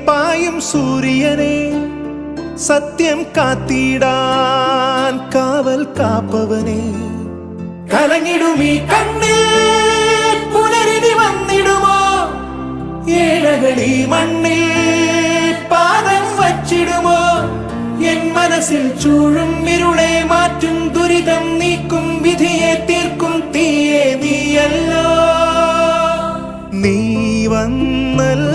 പായും സൂര്യനെ സത്യം കാത്തിടാൻ കാവൽ കാപ്പവനെ കലങ്ങിടുമീ കണ്ണിൽ പുലരിനി വന്നിടുമോ ഏഴകളി മണ്ണിൽ പാദം വച്ചിടുമോ എൻ മനസ്സിൽ ചൂഴും ഇരുളെ മാറ്റും ദുരിതം നീക്കും വിധിയെ തീർക്കും തീയെ നീയല്ലോ നീ വന്നല്ല